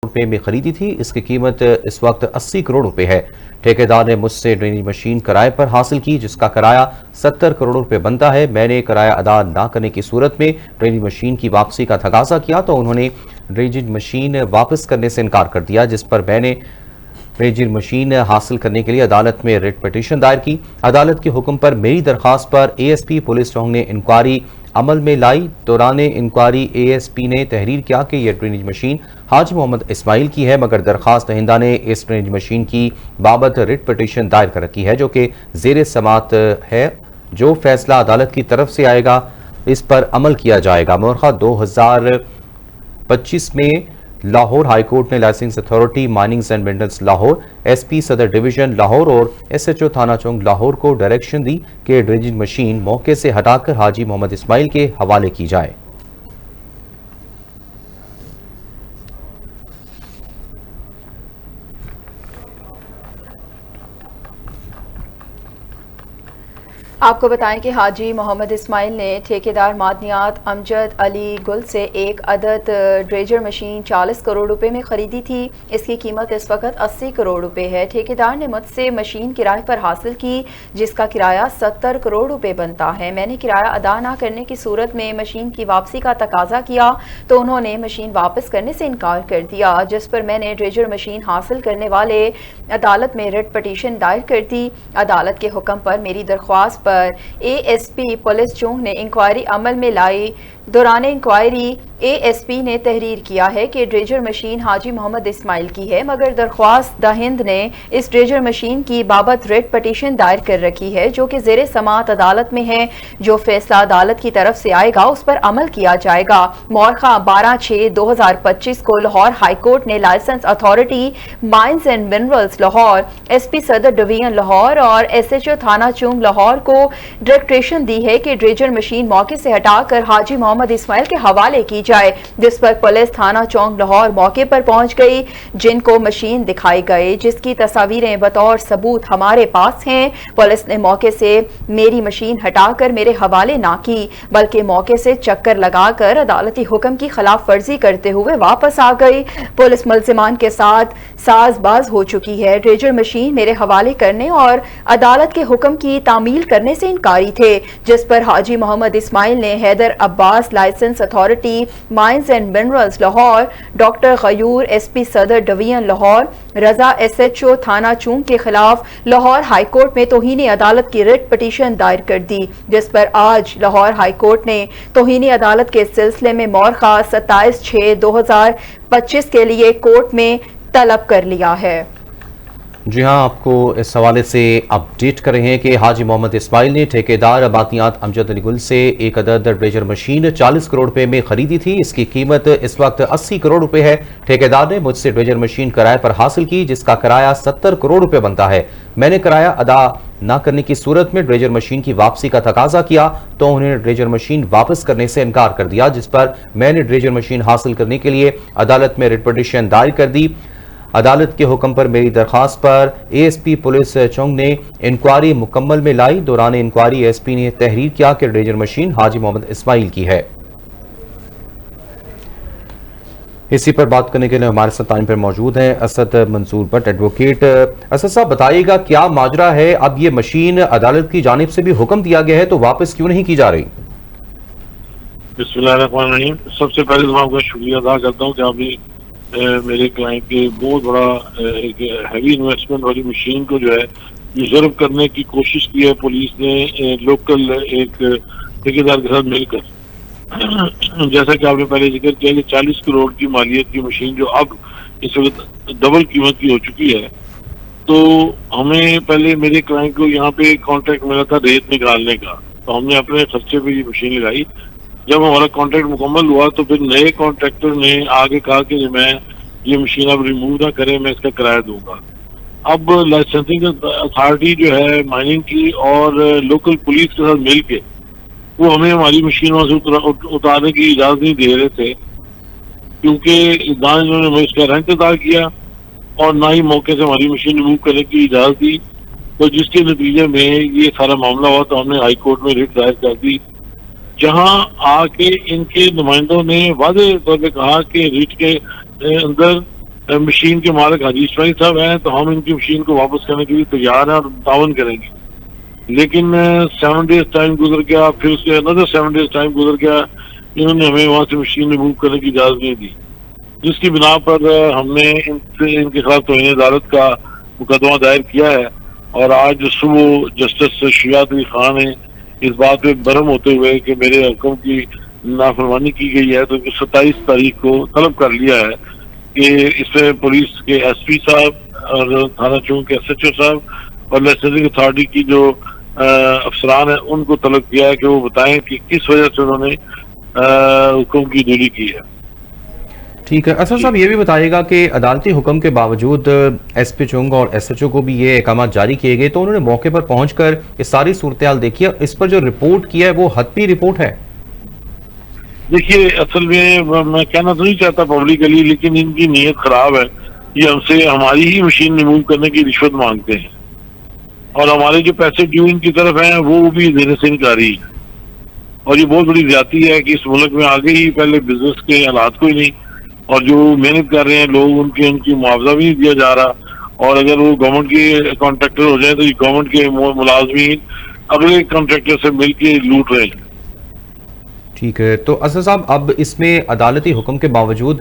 रुपए में खरीदी थी। इसकी कीमत इस वक्त 80 करोड़ रुपए है। ठेकेदार ने मुझसे ड्रेनेज मशीन किराए पर हासिल की, जिसका किराया 70 करोड़ रुपए बनता है। मैंने किराया अदा न करने की सूरत में ड्रेनेज मशीन की वापसी का तकाजा किया तो उन्होंने ड्रेनेज मशीन वापस करने से इनकार कर दिया, जिस पर मैंने ड्रेनेज मशीन हासिल करने के लिए अदालत में रिट पिटीशन दायर की। अदालत के हुक्म पर मेरी दरख्वास्त पर एएसपी पुलिस चौंग ने इंक्वायरी अमल में लाई। दौरान इंक्वायरी एएसपी ने तहरीर किया कि यह ड्रेनेज मशीन हाजी मोहम्मद इस्माइल की है, मगर दरखास्त दहिंदा ने इस ड्रेनेज मशीन की बाबत रिट पिटीशन दायर कर रखी है, जो कि जेर समात है। जो फैसला अदालत की तरफ से आएगा इस पर अमल किया जाएगा। मुअर्खा 2025 में लाहौर हाईकोर्ट ने licence authority minings and minerals Lahore, SP सदर डिवीजन लाहौर और एसएचओ थाना चौंक लाहौर को डायरेक्शन दी कि ड्रेनेज मशीन मौके से हटाकर हाजी मोहम्मद इस्माइल के हवाले की जाए। आपको बताएं कि हाजी मोहम्मद इस्माइल ने ठेकेदार मादनियात अमजद अली गुल से एक अदद ड्रेजर मशीन 40 करोड़ रुपए में ख़रीदी थी। इसकी कीमत इस वक्त 80 करोड़ रुपए है। ठेकेदार ने मुझसे मशीन किराए पर हासिल की, जिसका किराया 70 करोड़ रुपए बनता है। मैंने किराया अदा न करने की सूरत में मशीन की वापसी का तकाजा किया तो उन्होंने मशीन वापस करने से इनकार कर दिया, जिस पर मैंने ड्रेजर मशीन हासिल करने वाले अदालत में रिट पिटीशन दायर कर दी। अदालत के हुक्म पर मेरी दरख्वास्त एएसपी पुलिस चौंग ने इंक्वायरी अमल में लाई। दौरान इंक्वायरी एएसपी ने तहरीर किया है कि ड्रेजर मशीन हाजी मोहम्मद इस्माइल की है, मगर दरख्वास्त दहिंद ने इस ड्रेजर मशीन की बाबत रिट पिटीशन दायर कर रखी है, जो कि जेर समात अदालत में है। जो फैसला अदालत की तरफ से आएगा उस पर अमल किया जाएगा। मुअर्खा 12/6/2025 को लाहौर हाईकोर्ट ने licence authority mines and minerals Lahore, SP सदर डिवीजन लाहौर और एसएचओ थाना चौंक लाहौर को डायरेक्शन दी है कि ड्रेजर मशीन मौके से हटाकर हाजी मोहम्मद इस्माइल के हवाले की जाए, जिस पर पुलिस थाना चौंक लाहौर मौके पर पहुंच गई, जिनको मशीन दिखाई गई, जिसकी तस्वीरें बतौर सबूत हमारे पास हैं। पुलिस ने मौके से मेरी मशीन हटाकर मेरे हवाले ना की, बल्कि मौके से चक्कर लगाकर अदालती हुक्म की खिलाफ वर्जी करते हुए वापस आ गई। पुलिस मुल्जिमान के साथ साजबाज हो चुकी है। ड्रेजर मशीन मेरे हवाले करने और अदालत के हुक्म की तामील करने से इनकारी थे, जिस पर हाजी मोहम्मद इस्माइल ने Haider Abbas licence authority mines and minerals Lahore, doctor Ghayur SP सदर डिवीजन लाहौर, रजा एसएचओ थाना चौंक के खिलाफ लाहौर हाईकोर्ट में तौहीन अदालत की रिट पिटीशन दायर कर दी, जिस पर आज लाहौर हाईकोर्ट ने तौहीन अदालत के सिलसिले में मुअर्खा 27/6/2025 के लिए कोर्ट में तलब कर लिया है। जी हाँ, आपको इस हवाले से अपडेट कर रहे हैं कि हाजी मोहम्मद इस्माइल ने ठेकेदार मादनियात अमजद अली गुल से एक अदद ड्रेजर मशीन 40 करोड़ रुपए में खरीदी थी। इसकी कीमत इस वक्त 80 करोड़ रुपए है। ठेकेदार ने मुझसे ड्रेजर मशीन किराए पर हासिल की, जिसका किराया 70 करोड़ रुपए बनता है। मैंने किराया अदा न करने की सूरत में ड्रेजर मशीन की वापसी का तकाजा किया तो उन्होंने ड्रेजर मशीन वापस करने से इनकार कर दिया, जिस पर मैंने ड्रेजर मशीन हासिल करने के लिए अदालत में रिट पिटीशन दायर कर दी। अदालत के हुक्म पर मेरी दरखास्त पर एएसपी पुलिस चौंग ने इंक्वायरी मुकम्मल में लाई। दौरान इंक्वायरी एएसपी ने तहरीर किया कि ड्रेजर मशीन हाजी मोहम्मद इस्माइल की है। इसी पर बात करने के लिए हमारे साथ टाइम पर मौजूद हैं असद मंसूर भट्ट, एडवोकेट। असद साहब, बताइएगा क्या माजरा है? अब ये मशीन अदालत की जानिब से भी हुक्म दिया गया है तो वापस क्यों नहीं की जा रही? बिस्मिल्लाहिर्रहमानिर्रहीम। सबसे पहले तो मैं आपका शुक्रिया अदा करता हूँ कि आपने मेरे क्लाइंट के बहुत बड़ा एक हैवी इन्वेस्टमेंट वाली मशीन को जो है रिजर्व करने की कोशिश की है पुलिस ने लोकल एक ठेकेदार के साथ मिलकर। जैसा कि आपने पहले जिक्र किया कि 40 करोड़ की मालियत की मशीन जो अब इस वक्त डबल कीमत की हो चुकी है, तो हमें पहले मेरे क्लाइंट को यहाँ पे कॉन्ट्रैक्ट मिला था रेत निकालने का, तो हमने अपने खर्चे पे ये मशीन लगाई। जब हमारा कॉन्ट्रैक्ट मुकम्मल हुआ तो फिर नए कॉन्ट्रैक्टर ने आगे कहा कि मैं ये मशीन अब रिमूव ना करें, मैं इसका किराया दूंगा। अब लाइसेंसिंग अथॉरिटी जो है माइनिंग की और लोकल पुलिस के साथ मिलके वो हमें हमारी मशीन वहां से उतारने की इजाजत नहीं दे रहे थे, क्योंकि ना इन्होंने इसका रेंट अदा किया और ना ही मौके से हमारी मशीन रिमूव करने की इजाजत दी। तो जिसके नतीजे में ये सारा मामला हुआ तो हमने हाई कोर्ट में रिट दायर कर दी, जहां आके इनके नुमाइंदों ने वादे तौर पर कहा कि रिट के अंदर मशीन के मालिक हाजी इस्माइल साहब हैं, तो हम इनकी मशीन को वापस करने के लिए तैयार हैं और तावन करेंगे। लेकिन 7 डेज टाइम गुजर गया, फिर उसके अनदर 7 डेज टाइम गुजर गया, इन्होंने हमें वहां से मशीन रिमूव करने की इजाजत नहीं दी, जिसकी बिना पर हमने इनके खिलाफ तौहीन अदालत का मुकदमा दायर किया है। और आज सुबह जस्टिस शियात अली खान ने इस बात पे बरम होते हुए कि मेरे हुक्म की नाफरमानी की गई है, तो 27 तारीख को तलब कर लिया है कि इसमें पुलिस के एसपी साहब और थाना चौक के SHO साहब और लाइसेंसिंग अथॉरिटी की जो अफसरान है उनको तलब किया है कि वो बताएं कि किस वजह से उन्होंने हुक्म की दूरी की है। ठीक है। असद साहब, ये भी बताइएगा कि अदालती हुक्म के बावजूद SP चुंग और SHO को भी ये अहकाम जारी किए गए, तो उन्होंने मौके पर पहुंचकर ये सारी सूरत हाल देखी है। इस पर जो रिपोर्ट किया है वो हतमी रिपोर्ट है। देखिए, असल में मैं कहना तो नहीं चाहता पब्लिकली, लेकिन इनकी नीयत खराब है। ये हमसे हमारी ही मशीन रिमूव करने की रिश्वत मांगते हैं और हमारे जो पैसे ड्यू इनकी तरफ हैं वो भी देने से इनकारी है। और ये बहुत बड़ी ज्यादती है कि इस मुल्क में आगे ही पहले बिजनेस के हालात कोई नहीं, और जो मेहनत कर रहे हैं लोग उनकी मुआवजा भी नहीं दिया जा रहा। और अगर वो गवर्नमेंट के कॉन्ट्रैक्टर हो जाए तो ये गवर्नमेंट के मुलाजमीन अगले कॉन्ट्रैक्टर से मिलके लूट रहे हैं। ठीक है। तो असद साहब, अब इसमें अदालती हुक्म के बावजूद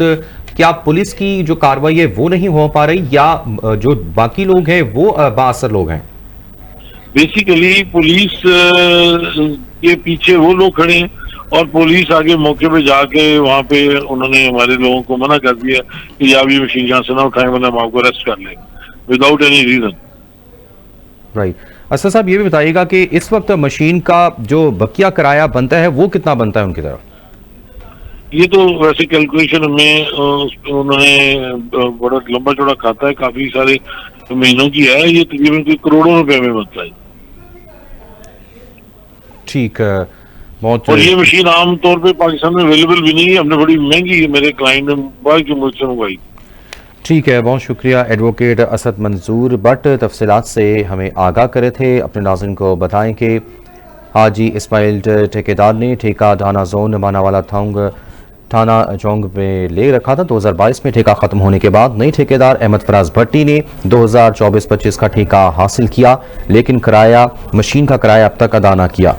क्या पुलिस की जो कार्रवाई है वो नहीं हो पा रही, या जो बाकी लोग हैं वो बाअसर लोग हैं? बेसिकली पुलिस के पीछे वो लोग खड़े हैं और पुलिस आगे मौके पे जाके वहां पे उन्होंने हमारे लोगों को मना कर दिया कि आप ये मशीन यहाँ से ना उठाएं वरना हम आपको अरेस्ट कर लेंगे without any reason. Right. Asad साहब, ये भी बताइएगा कि इस वक्त मशीन का जो बकिया किराया बनता है वो कितना बनता है उनकी तरफ? ये तो वैसे कैलकुलेशन में उन्होंने बड़ा लंबा चौड़ा खाता है, काफी सारे महीनों की है, ये तकरीबन कोई करोड़ों रुपए में बनता है। ठीक है। बहुत। और ये मशीन आमतौर पे पाकिस्तान में अवेलेबल भी नहीं है, हमने बड़ी महंगी मेरे क्लाइंट ने बाहर के मुल्क से मंगवाई। ठीक है, बहुत शुक्रिया एडवोकेट असद मंजूर भट्ट, तफसीलात से हमें आगाह करे थे। अपने नाज़रीन को बताएं कि हाजी इस्माइल ठेकेदार ने ठेका थाना जोन मानावाला थाना चौंग में ले रखा था। 2022 में ठेका खत्म होने के बाद नई ठेकेदार अहमद फराज भट्टी ने 2024-25 का ठेका हासिल किया, लेकिन मशीन का किराया अब तक अदा न किया।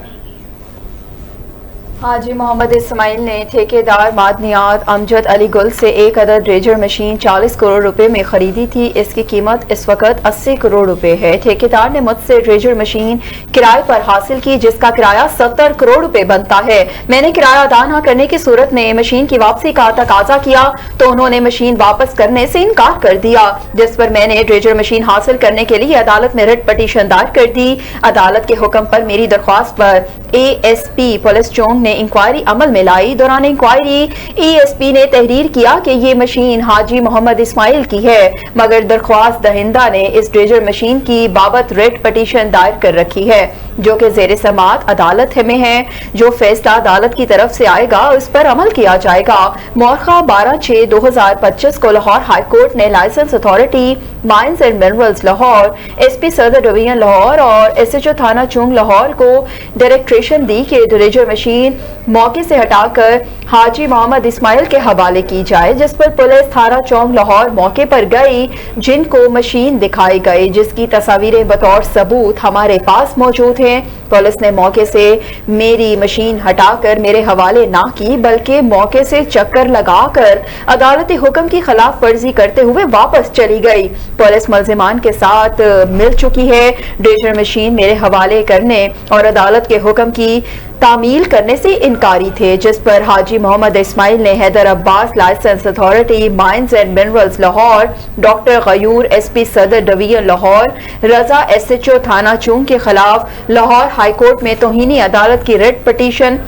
हाजी मोहम्मद इस्माइल ने ठेकेदार मादनियात अमजद अली गुल से एक अदद ड्रेजर मशीन 40 करोड़ रुपए में खरीदी थी। इसकी कीमत इस वक्त 80 करोड़ रुपए है। ठेकेदार ने मुझसे ड्रेजर मशीन किराए पर हासिल की, जिसका किराया 70 करोड़ रुपए बनता है। मैंने किराया अदा न करने की सूरत में मशीन की वापसी का तकाजा किया तो उन्होंने मशीन वापस करने से इनकार कर दिया, जिस पर मैंने ड्रेजर मशीन हासिल करने के लिए अदालत में रिट पटिशन दायर कर दी। अदालत के हुक्म पर मेरी दरख्वास्त पर ASP पुलिस चौंग ने इंक्वायरी अमल में लाई। दौरान इंक्वायरी ASP ने तहरीर किया कि ये मशीन हाजी मोहम्मद इस्माइल की है, मगर दरख्वास्त दहिंदा ने इस ड्रेजर मशीन की बाबत रिट पटिशन दायर कर रखी है, जो कि ज़ेर समाअत अदालत में है। जो फैसला अदालत की तरफ से आएगा उस पर अमल किया जाएगा। मौखा 12/6/2025 को लाहौर हाई कोर्ट ने licence authority mines and minerals Lahore, SP सदर डिवीजन लाहौर और SHO थाना चौंग लाहौर को डायरेक्ट्रेशन दी कि ड्रेजर मशीन मौके से हटाकर हाजी मोहम्मद इस्माइल के हवाले की जाए, जिस पर पुलिस थाना चौंग लाहौर मौके पर गई, जिनको मशीन दिखाई गई, जिसकी तस्वीरें बतौर सबूत हमारे पास मौजूद हैं। पुलिस ने मौके से मेरी मशीन हटाकर मेरे हवाले ना की, बल्कि मौके से चक्कर लगाकर अदालती हुक्म की खिलाफ वर्जी करते हुए वापस चली गई। पुलिस मुल्जिमान के साथ मिल चुकी है। ड्रेजर मशीन मेरे हवाले करने और अदालत के हुक्म की तामील करने से इनकारी थे, जिस पर हाजी मोहम्मद इस्माइल ने Haider Abbas licence authority mines and minerals Lahore, doctor Ghayur SP सदर डिवीजन लाहौर, रजा SHO थाना चौंग के खिलाफ लाहौर हाई कोर्ट में तौहीनी अदालत की रिट पटिशन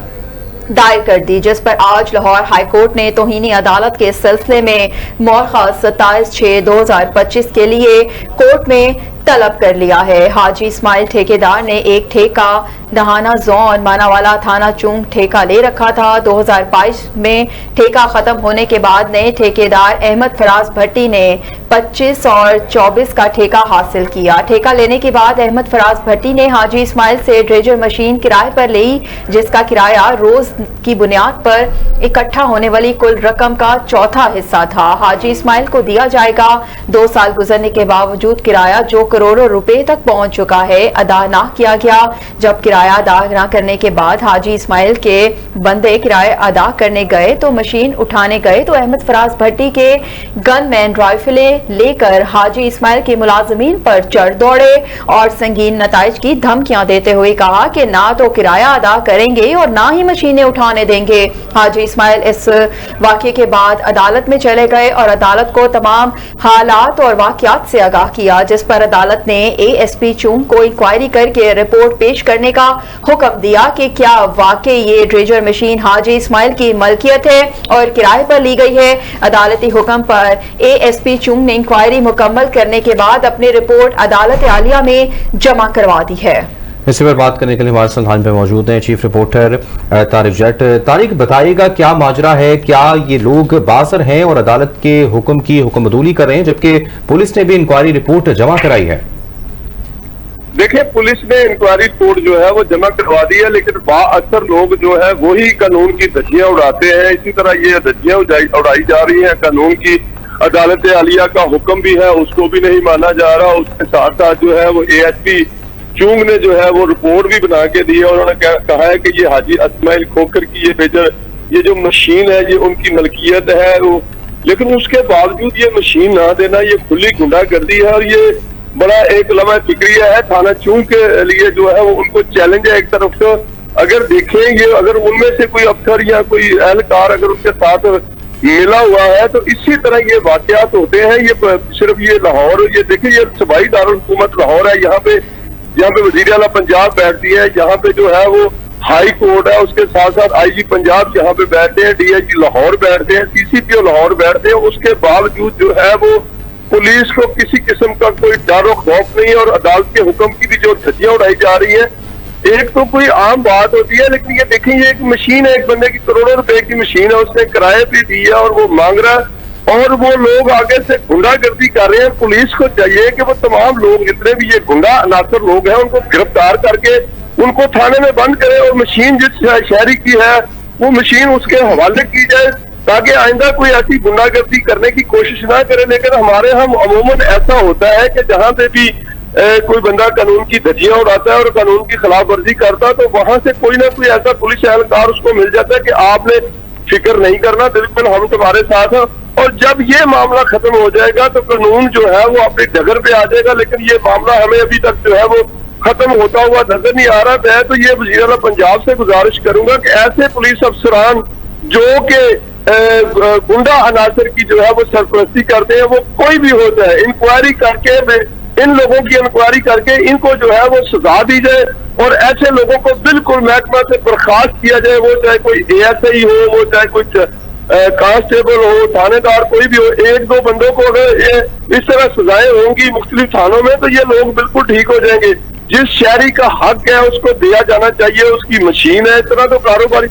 दायर कर दी, जिस पर आज लाहौर हाई कोर्ट ने तौहीनी अदालत के सिलसिले में मौखा 27/6/2025 के लिए कोर्ट में तलब कर लिया है। हाजी इस्माइल ठेकेदार ने एक ठेका दहाना जोन मानावाला थाना चूंग ठेका ले रखा था। 2022 में ठेका खत्म होने के बाद नए ठेकेदार अहमद फराज भट्टी ने 25 और 24 का ठेका हासिल किया। ठेका लेने के बाद अहमद फराज भट्टी ने हाजी इस्माइल से ड्रेजर मशीन किराए पर ली, जिसका किराया रोज की बुनियाद पर इकट्ठा होने वाली कुल रकम का चौथा हिस्सा था। हाजी इस्माइल को दिया जाएगा। 2 साल गुजरने के बावजूद किराया जो करोड़ों रुपए तक पहुंच चुका है अदा ना किया गया। जब किराया अदा न करने के बाद हाजी इस्माइल के बंदे किराया अदा करने गए तो मशीन उठाने गए तो अहमद फराज भट्टी के गनमैन राइफलें लेकर हाजी इस्माइल के मुलाजमीन पर चढ़ दौड़े और संगीन नताइज की धमकियां देते हुए कहा कि ना तो किराया अदा करेंगे और ना ही मशीनें उठाने देंगे। हाजी इस्माइल इस वाकये के बाद अदालत में चले गए और अदालत को तमाम हालात और वाकयात से आगाह किया, जिस पर अदालत ने ASP चूंग को इंक्वायरी करके रिपोर्ट पेश करने का हुक्म दिया कि क्या वाकई ये ड्रेजर मशीन हाजी इस्माइल की मलकियत है और किराए पर ली गई है। अदालती हुक्म पर ASP चूंग ने इंक्वायरी मुकम्मल करने के बाद अपनी रिपोर्ट अदालत आलिया में जमा करवा दी है। इसी पर बात करने के लिए हमारे संग लाइन पे मौजूद हैं चीफ रिपोर्टर तारिक जट। तारिक, बताइएगा क्या माजरा है, क्या ये लोग बासर हैं और अदालत के हुक्म की हुक्मबदूली कर रहे हैं, जबकि पुलिस ने भी इंक्वायरी रिपोर्ट जमा कराई है? देखिए, पुलिस ने इंक्वायरी रिपोर्ट जो है वो जमा करवा दी है, लेकिन अक्सर लोग जो है वही कानून की धज्जियां उड़ाते हैं। इसी तरह ये धज्जियां उड़ाई जा रही है। कानून की अदालत आलिया का हुक्म भी है, उसको भी नहीं माना जा रहा। उसके साथ साथ जो है वो ASP चूंग ने जो है वो रिपोर्ट भी बना के दी है। उन्होंने कहा है कि ये हाजी इस्माइल खोखर की ये जो मशीन है ये उनकी मलकियत है वो, लेकिन उसके बावजूद ये मशीन ना देना ये खुली गुंडागर्दी है और ये बड़ा एक लम्हा फिक्रिया है थाना चूंग के लिए। जो है वो उनको चैलेंज है एक तरफ से। अगर देखें ये अगर उनमें से कोई अफसर या कोई एहलकार अगर उसके साथ मिला हुआ है तो इसी तरह ये वाकयात होते हैं। ये सिर्फ ये लाहौर, ये देखिए ये सूबाई दारुल हुकूमत लाहौर है, यहाँ पे वजीर आला पंजाब बैठती है, यहाँ पे जो है वो हाई कोर्ट है, उसके साथ साथ IG पंजाब यहाँ पे बैठते हैं, DIG लाहौर बैठते हैं, CCPO लाहौर बैठते हैं। उसके बावजूद जो है वो पुलिस को किसी किस्म का कोई डर और खौफ नहीं है और अदालत के हुक्म की भी जो धज्जियां उड़ाई जा रही है। एक तो कोई आम बात होती है, लेकिन ये देखें ये एक मशीन है, एक बंदे की करोड़ों रुपए की मशीन है, उसने किराए पे दी है और वो मांग रहा है और वो लोग आगे से गुंडागर्दी कर रहे हैं। पुलिस को चाहिए कि वो तमाम लोग जितने भी ये गुंडा अनासर लोग हैं उनको गिरफ्तार करके उनको थाने में बंद करे और मशीन जिस शहरी की है वो मशीन उसके हवाले की जाए ताकि आइंदा कोई ऐसी गुंडागर्दी करने की कोशिश ना करे। लेकिन हमारे हम अमूमन ऐसा होता है कि जहां पे भी कोई बंदा कानून की धज्जियां उड़ाता है और कानून की खिलाफ वर्जी करता है तो वहां से कोई ना कोई ऐसा पुलिस एहलकार उसको मिल जाता है कि आपने फिक्र नहीं करना, बिल्कुल हम तुम्हारे साथ हैं। और जब ये मामला खत्म हो जाएगा तो कानून जो है वो अपनी डगर पे आ जाएगा। लेकिन ये मामला हमें अभी तक जो है वो खत्म होता हुआ नजर नहीं आ रहा। मैं तो ये वज़ीर आला पंजाब से गुजारिश करूंगा कि ऐसे पुलिस अफसरान जो कि गुंडा अनासर की जो है वो सरपरस्ती करते हैं, वो कोई भी हो जाए, इंक्वायरी करके इन लोगों की इंक्वायरी करके इनको जो है वो सजा दी जाए और ऐसे लोगों को बिल्कुल महकमा से बर्खास्त किया जाए। वो चाहे कोई ASI हो, वो चाहे कोई कांस्टेबल हो, थानेदार कोई भी हो, एक दो बंदों को अगर इस तरह सजाएं होंगी मुख्तलिफ थानों में तो ये लोग बिल्कुल ठीक हो जाएंगे। जिस शहरी का हक है उसको दिया जाना चाहिए, उसकी मशीन है, इस तरह तो कारोबारी।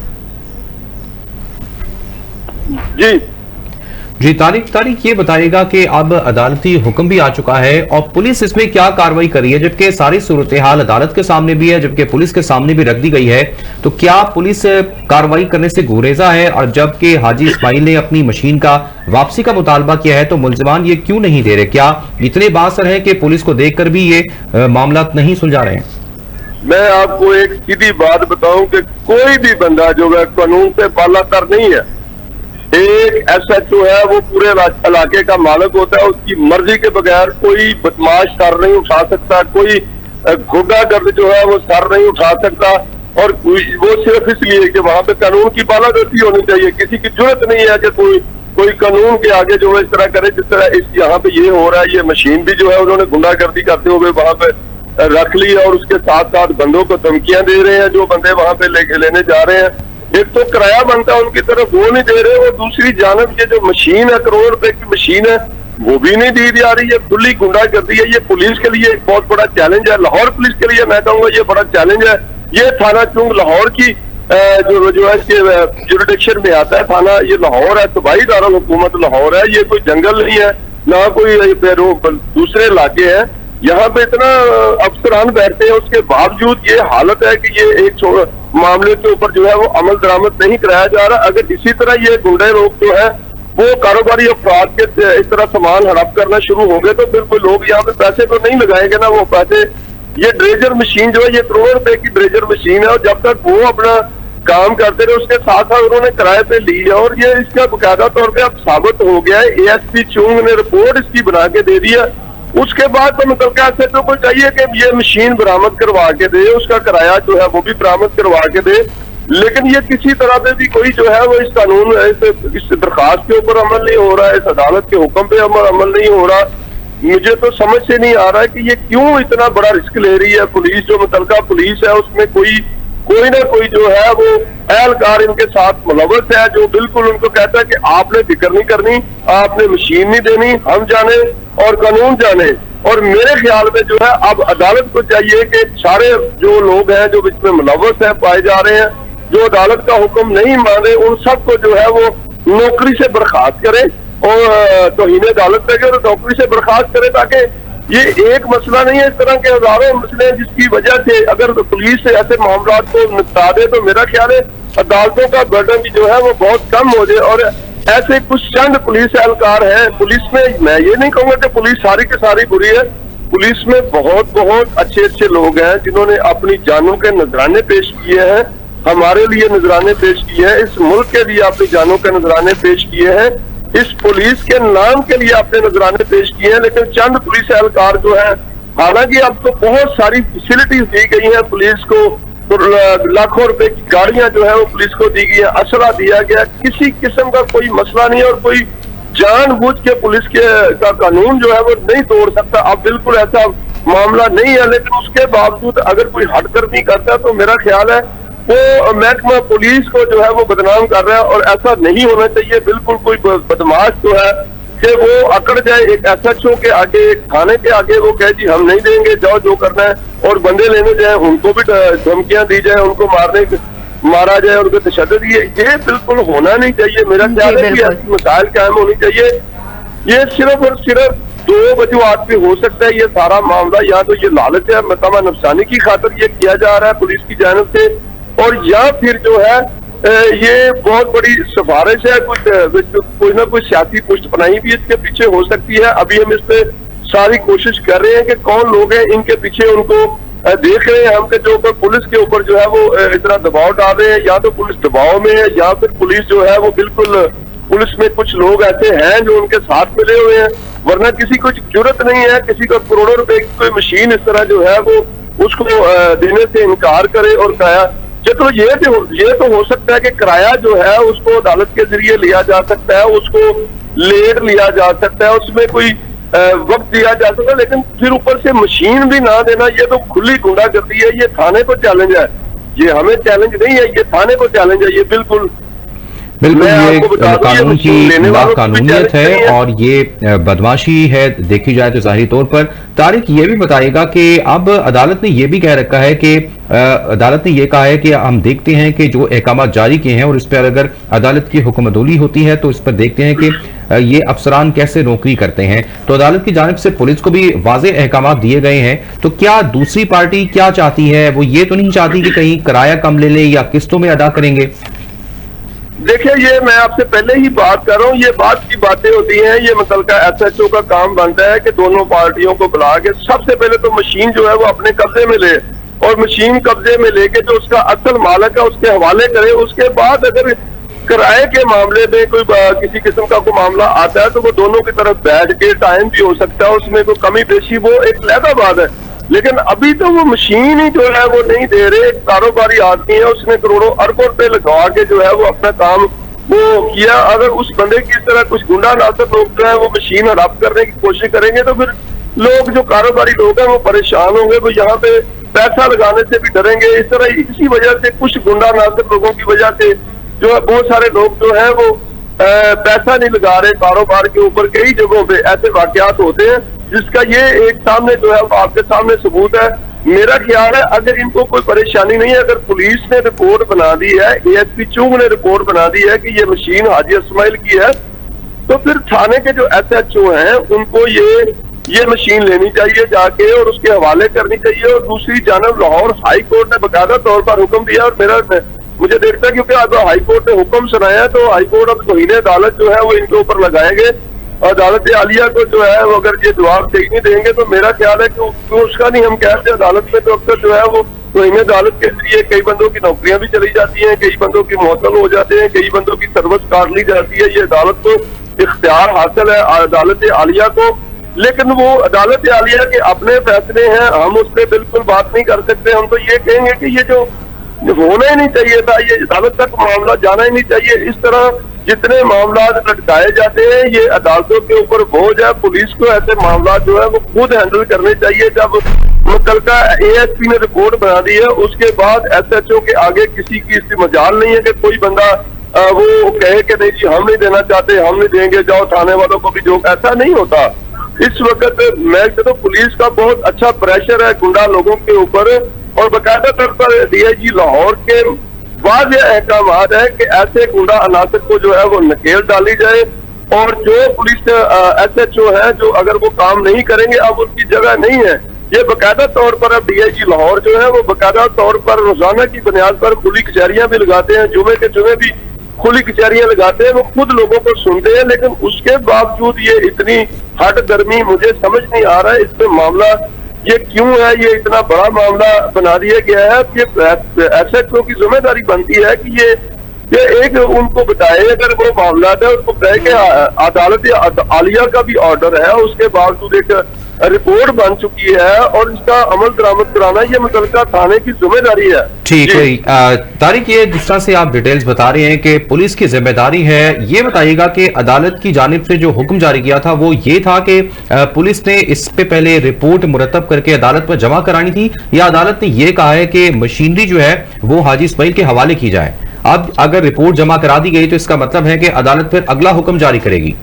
जी तारिक, ये बताइएगा कि अब अदालती हुक्म भी आ चुका है और पुलिस इसमें क्या कार्रवाई कर रही है, जबकि सारी सूरत हाल अदालत के सामने भी है, जबकि पुलिस के सामने भी रख दी गई है, तो क्या पुलिस कार्रवाई करने से गुरेजा है? और जबकि हाजी इस्माइल ने अपनी मशीन का वापसी का मुतालबा किया है तो मुल्जिमान ये क्यों नहीं दे रहे? क्या इतने बासर है कि पुलिस को देखकर भी ये मामला नहीं सुलझा रहे हैं? मैं आपको एक सीधी बात बताऊं कि कोई भी बंदा जो है कानून से बालातर नहीं है। एक SHO है वो पूरे इलाके का मालिक होता है, उसकी मर्जी के बगैर कोई बदमाश सर नहीं उठा सकता, कोई गुंडागर्द जो है वो सर नहीं उठा सकता। और वो सिर्फ इसलिए कि वहां पे कानून की बालादस्ती होनी चाहिए। किसी की जरूरत नहीं है कि कोई कानून के आगे जो है इस तरह करे जिस तरह इस यहाँ पे ये हो रहा है। ये मशीन भी जो है उन्होंने गुंडागर्दी करते हुए वहां पे रख ली और उसके साथ साथ बंदों को धमकियां दे रहे हैं जो बंदे वहां पे लेने जा रहे हैं। एक तो किराया बनता है उनकी तरफ वो नहीं दे रहे, वो दूसरी जानब ये जो मशीन है करोड़ रुपए की मशीन है वो भी नहीं दी जा रही है, खुली गुंडागर्दी है। ये पुलिस के लिए एक बहुत बड़ा चैलेंज है, लाहौर पुलिस के लिए मैं कहूँगा ये बड़ा चैलेंज है। ये थाना चुंग लाहौर की जो है इसके जुरिडिक्शन में आता है थाना, ये लाहौर है, सूबाई दारुल हुकूमत लाहौर है, ये कोई जंगल नहीं है, ना कोई दूसरे इलाके हैं। यहाँ पे इतना अफसरान बैठते हैं, उसके बावजूद ये हालत है कि ये एक मामले के ऊपर जो है वो अमल दरामद नहीं कराया जा रहा। अगर इसी तरह ये गुंडे लोग जो है वो कारोबारी अफराद के इस तरह सामान हड़प करना शुरू हो गए तो फिर कोई लोग यहाँ पे पैसे तो नहीं लगाएंगे ना। वो पैसे, ये ड्रेजर मशीन जो है ये करोड़ रुपए की ड्रेजर मशीन है, और जब तक वो अपना काम करते रहे उसके साथ साथ उन्होंने किराए पे ली है, और ये इसका बकायदा तौर पे अब साबित हो गया है। एएसपी चुंग ने रिपोर्ट इसकी बना के दे दी है। उसके बाद तो मतलब क्या तो को चाहिए कि ये मशीन बरामद करवा के दे, उसका किराया जो है वो भी बरामद करवा के दे, लेकिन ये किसी तरह से भी कोई जो है वो इस कानून इस दरखास्त के ऊपर अमल नहीं हो रहा है, इस अदालत के हुक्म पे अमल नहीं हो रहा। मुझे तो समझ से नहीं आ रहा है कि ये क्यों इतना बड़ा रिस्क ले रही है पुलिस। जो मुतलका पुलिस है उसमें कोई ना कोई जो है वो एहलकार इनके साथ मुलव्वस है, जो बिल्कुल उनको कहता है कि आपने फिक्र नहीं करनी, आपने मशीन नहीं देनी, हम जाने और कानून जाने। और मेरे ख्याल में जो है अब अदालत को चाहिए कि सारे जो लोग हैं जो इसमें मुलव्वस है पाए जा रहे हैं, जो अदालत का हुक्म नहीं माने, उन सबको जो है वो नौकरी से बर्खास्त करे और तौहीन अदालत करे और नौकरी से बर्खास्त करे, ताकि ये एक मसला नहीं है, इस तरह के हजारों मसले हैं जिसकी वजह से अगर पुलिस से ऐसे मामला को निपटा दे तो मेरा ख्याल है अदालतों का बर्डन जो है वो बहुत कम हो जाए। और ऐसे कुछ चंद पुलिस एहलकार हैं पुलिस में, मैं ये नहीं कहूंगा कि पुलिस सारी की सारी बुरी है, पुलिस में बहुत अच्छे लोग हैं जिन्होंने अपनी जानों के नजराने पेश किए हैं, हमारे लिए नजराने पेश किए हैं, इस मुल्क के लिए अपनी जानों के नजराने पेश किए हैं, इस पुलिस के नाम के लिए अपने नजराने पेश किए हैं। लेकिन चंद पुलिस एहलकार जो है, हालांकि अब तो बहुत सारी फैसिलिटीज दी गई हैं पुलिस को, तो लाखों रुपए की गाड़ियां जो है वो पुलिस को दी गई है, असला दिया गया, किसी किस्म का कोई मसला नहीं है और कोई जानबूझ के पुलिस का कानून जो है वो नहीं तोड़ सकता। अब बिल्कुल ऐसा मामला नहीं है, लेकिन उसके बावजूद अगर कोई हटकर्मी करता है तो मेरा ख्याल है वो महकमा पुलिस को जो है वो बदनाम कर रहा है, और ऐसा नहीं होना चाहिए। बिल्कुल कोई बदमाश जो है कि वो अकड़ जाए एक SHO के आगे, एक थाने के आगे, वो कहे जी हम नहीं देंगे, जाओ जो करना है, और बंदे लेने जाए उनको भी धमकियां दी जाए, उनको मारा जाए, उनको तशद्दुद, ये बिल्कुल होना नहीं चाहिए। मेरा ख्याल है कि ऐसी मसाइल कायम होनी चाहिए। ये सिर्फ और सिर्फ दो वजूहात पे हो सकता है ये सारा मामला, या तो ये लालच है, मतमा नफसानी की खातिर ये किया जा रहा है पुलिस की जानिब से, और या फिर जो है ये बहुत बड़ी सिफारिश है, कोई ना कोई सियासी पुष्टपनाही भी इसके पीछे हो सकती है। अभी हम इस पे सारी कोशिश कर रहे हैं कि कौन लोग हैं इनके पीछे, उनको देख रहे हैं हम कि जो पुलिस के ऊपर जो है वो इतना दबाव डाल रहे हैं, या तो पुलिस दबाव में है या फिर पुलिस जो है वो बिल्कुल, पुलिस में कुछ लोग ऐसे हैं जो उनके साथ मिले हुए हैं, वरना किसी को जरूरत नहीं है किसी को करोड़ों रुपए की कोई मशीन इस तरह जो है वो उसको देने से इनकार करे। और किराया चलो ये तो हो सकता है कि किराया जो है उसको अदालत के जरिए लिया जा सकता है, उसको लेट लिया जा सकता है, उसमें कोई वक्त दिया जा सकता है, लेकिन फिर ऊपर से मशीन भी ना देना, ये तो खुली गुंडागर्दी है। ये थाने को चैलेंज है, ये हमें चैलेंज नहीं है, ये थाने को चैलेंज है। ये बिल्कुल ये कानून की नाकानूनियत है और ये बदमाशी है देखी जाए तो जाहिर तौर पर। तारिक ये भी बताएगा कि अब अदालत ने ये भी कह रखा है कि अदालत ने ये कहा है कि हम देखते हैं कि जो अहकाम जारी किए हैं और इस पर अगर अदालत की हुक्मदोली होती है तो इस पर देखते हैं कि ये अफसरान कैसे नौकरी करते हैं। तो अदालत की जानिब से पुलिस को भी वाज़ेह अहकाम दिए गए हैं। तो क्या दूसरी पार्टी क्या चाहती है? वो ये तो नहीं चाहती कि कहीं किराया कम ले ले या किस्तों में अदा करेंगे? देखिए, ये मैं आपसे पहले ही बात कर रहा हूँ, ये बात की बातें होती हैं, ये मुतलका SHO का काम बनता है कि दोनों पार्टियों को बुला के सबसे पहले तो मशीन जो है वो अपने कब्जे में ले, और मशीन कब्जे में लेके जो उसका असल मालिक है उसके हवाले करे। उसके बाद अगर किराए के मामले में कोई किसी किस्म का कोई मामला आता है तो वो दोनों की तरफ बैठ के, टाइम भी हो सकता है उसमें कोई कमी पेशी, वो एक लहदा बात है। लेकिन अभी तो वो मशीन ही जो है वो नहीं दे रहे। एक कारोबारी आदमी है, उसने करोड़ों अरबों रुपए लगा के जो है वो अपना काम वो किया। अगर उस बंदे की तरह कुछ गुंडा नासर लोग जो है वो मशीन हड़प करने की कोशिश करेंगे तो फिर लोग, जो कारोबारी लोग हैं, वो परेशान होंगे, वो यहाँ पे पैसा लगाने से भी डरेंगे। इस तरह इसी वजह से कुछ गुंडा नासर लोगों की वजह से जो है बहुत सारे लोग जो है वो पैसा नहीं लगा रहे कारोबार के ऊपर। कई जगहों पे ऐसे वाकयात होते हैं जिसका ये एक सामने जो है आपके सामने सबूत है। मेरा ख्याल है अगर इनको कोई परेशानी नहीं है, अगर पुलिस ने रिपोर्ट बना दी है, ASP चुंग ने रिपोर्ट बना दी है कि ये मशीन हाजी इस्माइल की है, तो फिर थाने के जो SHO हैं उनको ये मशीन लेनी चाहिए जाके और उसके हवाले करनी चाहिए। और दूसरी जानब लाहौर हाई कोर्ट ने बाकायदा तौर पर हुक्म दिया और मुझे देखता है क्योंकि अब हाई कोर्ट ने हुक्म सुनाया तो हाई कोर्ट अब तौहीन अदालत जो है वो इनके ऊपर लगाएंगे। अदालत आलिया को जो है वो अगर ये जवाब सही नहीं देंगे तो मेरा ख्याल है कि उसका नहीं, हम कहते हैं अदालत में तो अक्सर जो है वो तौहीन अदालत के जरिए कई बंदों की नौकरियां भी चली जाती हैं, कई बंदों की मुअत्तल हो जाते हैं, कई बंदों की सर्विस काट ली जाती है। ये अदालत को इख्तियार हासिल है अदालत आलिया को, लेकिन वो अदालत आलिया के अपने फैसले हैं, हम उस पर बिल्कुल बात नहीं कर सकते। हम तो ये कहेंगे कि ये जो होना ही नहीं चाहिए था, ये अदालत तक मामला जाना ही नहीं चाहिए। इस तरह जितने मामला लटकाए जाते हैं ये अदालतों के ऊपर बोझ है। पुलिस को ऐसे मामला जो है वो खुद हैंडल करने चाहिए। जब कल का ASP ने रिपोर्ट बना दी है उसके बाद SHO के आगे किसी की इसकी मजाल नहीं है कि कोई बंदा वो कहे कि नहीं जी हम नहीं देना चाहते, हम नहीं देंगे, जाओ थाने वालों को भी जो, ऐसा नहीं होता। इस वक्त मैं तो पुलिस का बहुत अच्छा प्रेशर है गुंडा लोगों के ऊपर और बाकायदा तौर पर DIG लाहौर के वाज़ेह अहकाम है कि ऐसे गुंडा अनासर को जो है वो नकेल डाली जाए और जो पुलिस SHO है जो अगर वो काम नहीं करेंगे अब उनकी जगह नहीं है। ये बाकायदा तौर पर अब DIG लाहौर जो है वो बाकायदा तौर पर रोजाना की बुनियाद पर खुली कचहरियां भी लगाते हैं, जुमे के जुमे भी खुली कचहरियां लगाते हैं, वो खुद लोगों को सुनते हैं। लेकिन उसके बावजूद ये इतनी हट गर्मी मुझे समझ नहीं आ रहा है इसमें मामला ये क्यों है, ये इतना बड़ा मामला बना दिया गया है। ये SHO की जिम्मेदारी बनती है कि ये एक उनको बताए अगर वो मामला है उसको कहे कि अदालत आलिया का भी ऑर्डर है, उसके बावजूद एक रिपोर्ट बन चुकी है और इसका अमल दरामद कराना ये मुतल्लिका थाने की जिम्मेदारी है। ठीक है तारिक, ये जिस तरह से आप डिटेल्स बता रहे हैं कि पुलिस की जिम्मेदारी है, ये बताइएगा कि अदालत की जानिब से जो हुक्म जारी किया था वो ये था कि पुलिस ने इस पे पहले रिपोर्ट मुरतब करके अदालत पर जमा करानी थी या अदालत ने यह कहा है कि मशीनरी जो है वो हाजी इस्माइल के हवाले की जाए? अब अगर रिपोर्ट जमा करा दी गई तो इसका मतलब है कि अदालत फिर अगला हुक्म जारी करेगी।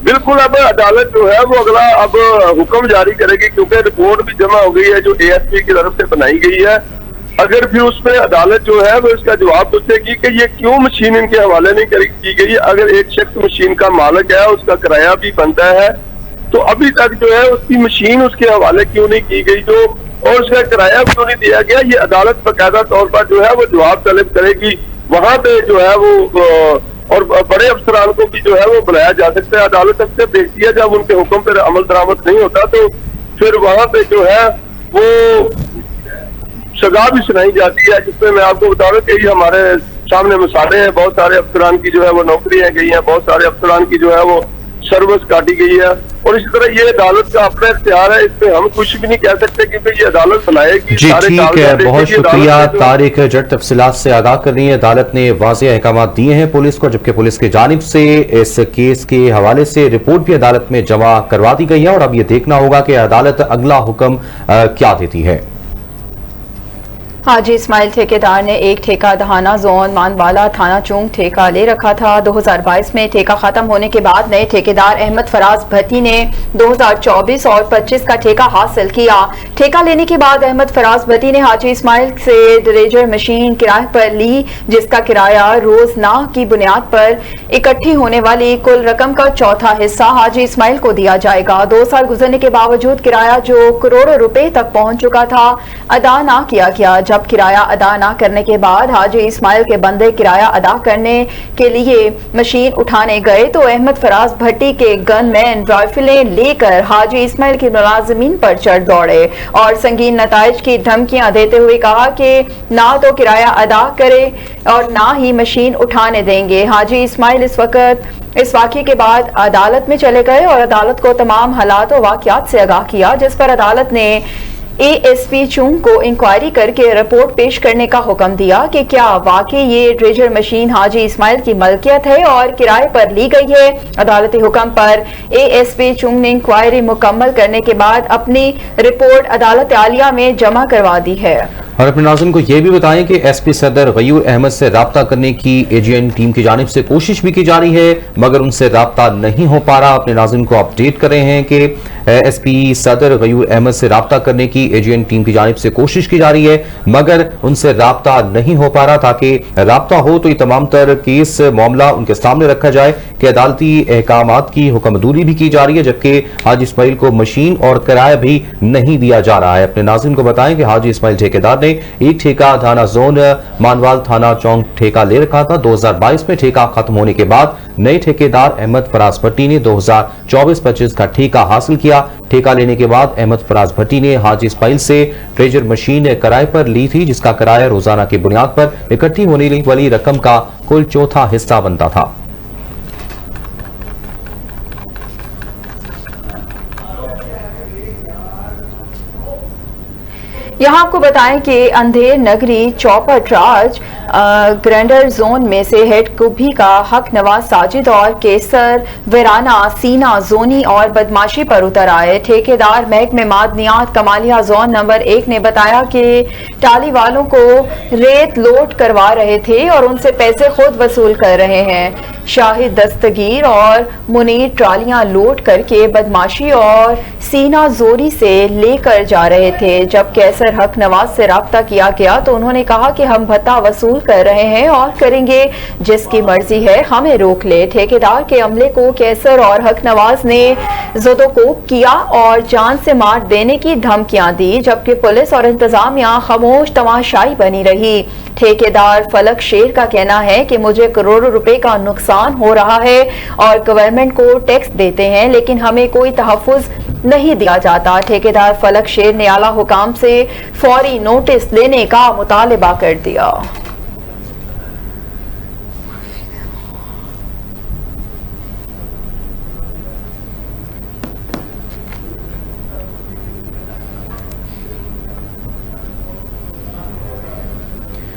बिल्कुल, अब अदालत जो है वो अगला अब हुक्म जारी करेगी क्योंकि रिपोर्ट भी जमा हो गई है जो ASP की तरफ से बनाई गई है। अगर फिर उसमें अदालत जो है वो इसका जवाब पूछेगी कि ये क्यों मशीन इनके हवाले नहीं की गई। अगर एक शख्स मशीन का मालिक है उसका किराया भी बनता है तो अभी तक जो है उसकी मशीन उसके हवाले क्यों नहीं की गई जो और उसका किराया क्यों नहीं दिया गया, ये अदालत बाकायदा तौर पर जो है वो जवाब तलब करेगी। वहां पे जो है वो और बड़े अफसरान को भी जो है वो बुलाया जा सकता है। अदालत अक्सर देखती है जब उनके हुक्म पर अमल दरामद नहीं होता तो फिर वहां पे जो है वो सजा भी सुनाई जाती है, जिसमें मैं आपको बता रहा हूँ कि हमारे सामने मिसालें हैं। बहुत सारे अफसरान की जो है वो नौकरियां गई हैं, बहुत सारे अफसरान की जो है वो सर्विस काटी गई है और इसी तरह ये अदालत का अपना इख्तियार है, इसमें हम कुछ भी नहीं कह सकते क्योंकि ये अदालत बुलाएगी। जी ठीक है, बहुत शुक्रिया तारिक जट तफसीलात से आगाह कर रही है। अदालत ने वाज़ेह अहकाम दिए हैं पुलिस को, जबकि पुलिस की जानिब से इस केस के हवाले से रिपोर्ट भी अदालत में जमा करवा दी गई है और अब ये देखना होगा कि अदालत अगला हुक्म क्या देती है। हाजी इस्माइल ठेकेदार ने एक ठेका दहाना जोन मानवाला थाना चुंग ठेका ले रखा था। 2022 में ठेका खत्म होने के बाद नए ठेकेदार अहमद फराज भट्टी ने 2024 और 25 का ठेका हासिल किया। ठेका लेने के बाद अहमद फराज भट्टी ने हाजी इस्माइल से ड्रेजर मशीन किराए पर ली, जिसका किराया रोजना की बुनियाद पर इकट्ठी होने वाली कुल रकम का चौथा हिस्सा हाजी इस्माइल को दिया जाएगा। 2 साल गुजरने के बावजूद किराया जो करोड़ों रुपए तक पहुंच चुका था अदा ना किया गया। जब किराया अदा ना करने के बाद हाजी इस्माइल के बंदे किराया अदा करने के लिए मशीन उठाने गए तो अहमद फराज भट्टी के गनमैन राइफलें लेकर हाजी इस्माइल के मुलाजिमीन पर चढ़ दौड़े और संगीन नताइज की धमकियां देते हुए कहा कि ना तो किराया अदा करे और ना ही मशीन उठाने देंगे। हाजी इस्माइल इस वाक़े के बाद अदालत में चले गए और अदालत को तमाम हालात और वाक़यात से आगाह किया, जिस पर अदालत ने ASP चुंग को इंक्वायरी करके रिपोर्ट पेश करने का हुक्म दिया कि क्या वाकई ये ड्रेजर मशीन हाजी इस्माइल की मलकियत है और किराए पर ली गई है। अदालती हुक्म पर ASP चुंग ने इंक्वायरी मुकम्मल करने के बाद अपनी रिपोर्ट अदालत आलिया में जमा करवा दी है। और अपने नाज़रीन को यह भी बताएं कि एसपी सदर गयूर अहमद से राब्ता करने की एजीएन टीम की जानिब से कोशिश भी की जा रही है, मगर उनसे राब्ता नहीं हो पा रहा। अपने नाज़रीन को अपडेट कर रहे हैं कि एसपी सदर गयूर अहमद से राब्ता करने की एजीएन टीम की जानिब से कोशिश की जा रही है, मगर उनसे राब्ता नहीं हो पा रहा। ताकि राब्ता हो तो ये तमाम तर केस मामला उनके सामने रखा जाए कि अदालती अहकामात की हुक्मदूरी भी की जा रही है, जबकि हाजी इस्माइल को मशीन और किराया भी नहीं दिया जा रहा है। अपने नाज़रीन को बताएं कि हाजी इस्माइल ठेकेदार एक ठेका थाना जोन मानवाल थाना चौक ठेका ले रखा था। 2022 में ठेका खत्म होने के बाद नए ठेकेदार अहमद फराज भट्टी ने 2024-25 का ठेका हासिल किया। ठेका लेने के बाद अहमद फराज भट्टी ने हाजी इस्माइल से ट्रेजर मशीन किराए पर ली थी, जिसका किराया रोजाना की बुनियाद पर इकट्ठी होने वाली रकम का कुल चौथा हिस्सा बनता था। यहाँ आपको बताएं कि अंधेर नगरी चौपट राज ग्रैंडर जोन में से हेड कुभी का हक नवाज साजिद और केसर वीराना सीना जोनी और बदमाशी पर उतर आए। ठेकेदार महकमे मादनियात कमालिया जोन नंबर 1 ने बताया कि टाली वालों को रेत लोड करवा रहे थे और उनसे पैसे खुद वसूल कर रहे हैं। शाहिद दस्तगीर और मुनीर ट्रालियां लोड करके बदमाशी और सीना जोरी से लेकर जा रहे थे। जब कैसर हक नवाज से राब्ता किया गया तो उन्होंने कहा कि हम भत्ता वसूल कर रहे हैं और करेंगे, जिसकी मर्जी है हमें रोक ले। ठेकेदार के अमले को कैसर और हक नवाज ने ज़ोदोकोब किया और जान से मार देने की धमकियां दी, जबकि पुलिस और इंतजामिया खामोश तमाशाई बनी रही। ठेकेदार फलक शेर का कहना है कि मुझे करोड़ों रुपए का नुकसान हो रहा है और गवर्नमेंट को टैक्स देते हैं, लेकिन हमें कोई तहफ़्फ़ुज़ नहीं दिया जाता। ठेकेदार फलक शेर ने आला हुकाम से फौरी नोटिस लेने का मुतालबा कर दिया।